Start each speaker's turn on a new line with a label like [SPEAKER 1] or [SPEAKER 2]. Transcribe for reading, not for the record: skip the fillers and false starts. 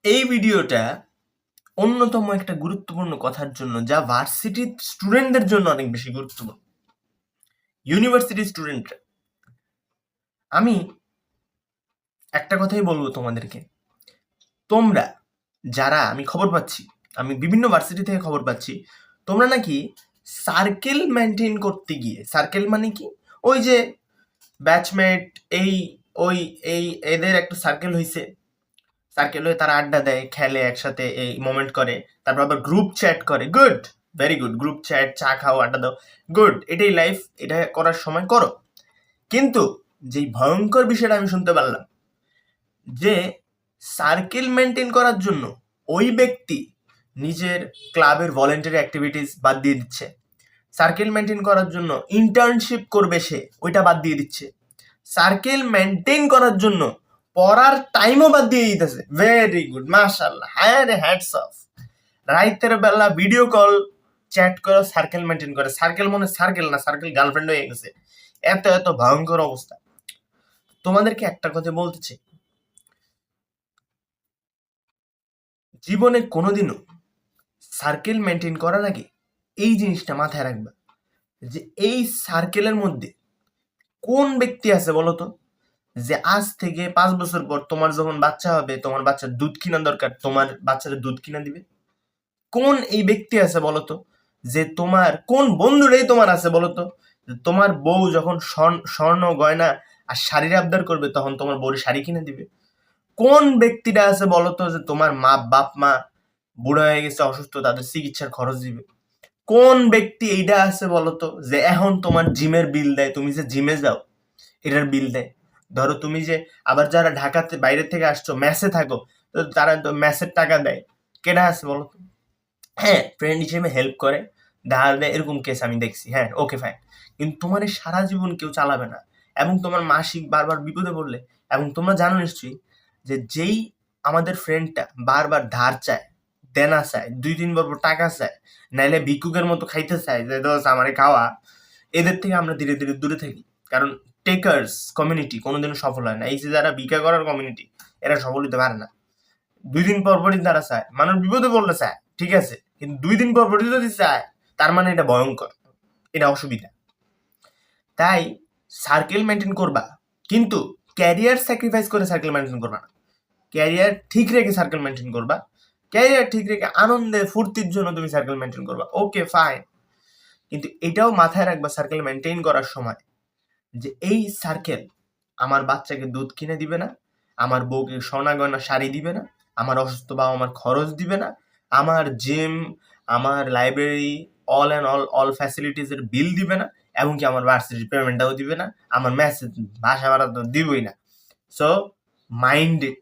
[SPEAKER 1] এই ভিডিওটা অন্যতম একটা গুরুত্বপূর্ণ কথার জন্য, যা ভার্সিটির স্টুডেন্টদের জন্য অনেক বেশি গুরুত্বপূর্ণ। ইউনিভার্সিটি স্টুডেন্টরা, আমি একটা কথাই বলবো তোমাদেরকে, তোমরা যারা, আমি খবর পাচ্ছি, আমি বিভিন্ন ভার্সিটি থেকে খবর পাচ্ছি, তোমরা নাকি সার্কেল মেনটেন করতে গিয়ে, সার্কেল মানে কি, ওই যে ব্যাচমেট, এই ওই এই এদের একটা সার্কেল হইছে, সার্কেল হয়ে তারা আড্ডা দেয়, খেলে একসাথে, এই মোমেন্ট করে, তারপর আবার গ্রুপ চ্যাট করে। Good, very good. Group chat, চা খাও, আড্ডা দাও, গুড, এটাই লাইফ, এটা করার সময় করো। কিন্তু যেই ভয়ঙ্কর বিষয়টা আমি শুনতে পারলাম, যে সার্কেল মেনটেন করার জন্য ওই ব্যক্তি নিজের ক্লাবের ভলেন্টারি অ্যাক্টিভিটিস বাদ দিয়ে দিচ্ছে, সার্কেল মেনটেন করার জন্য ইন্টার্নশিপ করবে সে, ওইটা বাদ দিয়ে দিচ্ছে, সার্কেল মেনটেন করার জন্য পড়ার টাইমও বাদ দিয়ে দিতেছে। ভেরি গুড, মাশাআল্লাহ, হ্যাঁ রে, হ্যাটস অফ। রাইতের বেলা ভিডিও কল চ্যাট করে সার্কেল মেনটেন করে। সার্কেল মনে সার্কেল না, সার্কেল গার্লফ্রেন্ড হয়ে গেছে। এত এত ভয়ঙ্কর অবস্থা। তোমাদেরকে একটা কথা বলতে চাই, জীবনে কোনোদিনও সার্কেল মেনটেন করার আগে এই জিনিসটা মাথায় রাখবা, যে এই সার্কেলের মধ্যে কোন ব্যক্তি আছে বলতো, যে আজ থেকে 5 বছর পর তোমার যখন বাচ্চা হবে, তোমার বাচ্চার দুধ কিনা দরকার, তোমার বাচ্চারা দুধ কিনা দিবে। কোন এই ব্যক্তি আছে বলতো, যে তোমার কোন বন্ধুরাই তোমার আছে বলতো, যে তোমার বউ যখন স্বর্ণ গয়না আর শাড়ির আবদার করবে, তখন তোমার বউর শাড়ি কিনে দিবে। কোন ব্যক্তিটা আছে বলতো, যে তোমার বাপ মা বুড়া হয়ে গেছে, অসুস্থ, তাদের চিকিৎসার খরচ দিবে। কোন ব্যক্তি এইটা আছে বলতো, যে এখন তোমার জিমের বিল দেয়, তুমি যে জিমে যাও এটার বিল দেয়। ধরো তুমি যে আবার যারা ঢাকাতে বাইরে থেকে আসছো, মেসে থাকো, তো তারা তো মেসের টাকা দেয়। কেটা আছে বলতো? হ্যাঁ, ফ্রেন্ড হিসেবে হেল্প করে, ধার দেয়, এরকম কেস আমি দেখছি। হ্যাঁ, ওকে, ফাইন। কিন্তু তোমার এই সারা জীবন কেউ চালাবে না, এবং তোমার মাসিক বারবার বিপদে পড়লে, এবং তোমরা জানো নিশ্চয়ই, যে যেই আমাদের ফ্রেন্ডটা বারবার ধার চায়, দেনা চায়, 2-3 বার টাকা চায়, নাইলে ভিক্ষুকের মতো খাইতে চায়, যে দোস্ত আমারে খাওয়া, এদের থেকে আমরা ধীরে ধীরে দূরে থাকি। কারণ টেকার্স কমিউনিটি কোনোদিনও সফল হয় না। এই যে যারা ভিক্ষা করার কমিউনিটি, এরা সফল হতে পারে না। 2 দিন পর পরই তারা চায়, মানুষ বিপদে পড়লে চায়, ঠিক আছে, কিন্তু 2 দিন পর পরই যদি চায়, তার মানে এটা ভয়ঙ্কর, এটা অসুবিধা। তাই সার্কেল মেনটেন করবা, কিন্তু ক্যারিয়ার স্যাক্রিফাইস করে সার্কেল মেনটেন করবা না। ক্যারিয়ার ঠিক রেখে সার্কেল মেনটেন করবা, ক্যারিয়ার ঠিক রেখে আনন্দে ফুর্তির জন্য তুমি সার্কেল মেনটেন করবা, ওকে ফাইন। কিন্তু এটাও মাথায় রাখবা সার্কেল মেনটেন করার সময়, যে এই সার্কেল আমার বাচ্চাকে দুধ কিনে দিবে না, আমার বউকে সোনা গয়না শাড়ি দিবে না, আমার অসুস্থ বাবা আমার খরচ দিবে না, আমার জিম, আমার লাইব্রেরি, অল ফ্যাসিলিটিসের বিল দিবে না, এমনকি আমার ভার্সিটির পেমেন্টটাও দিবে না, আমার মেসেজ ভাষা ভাড়া তো দিবই না। So mind it,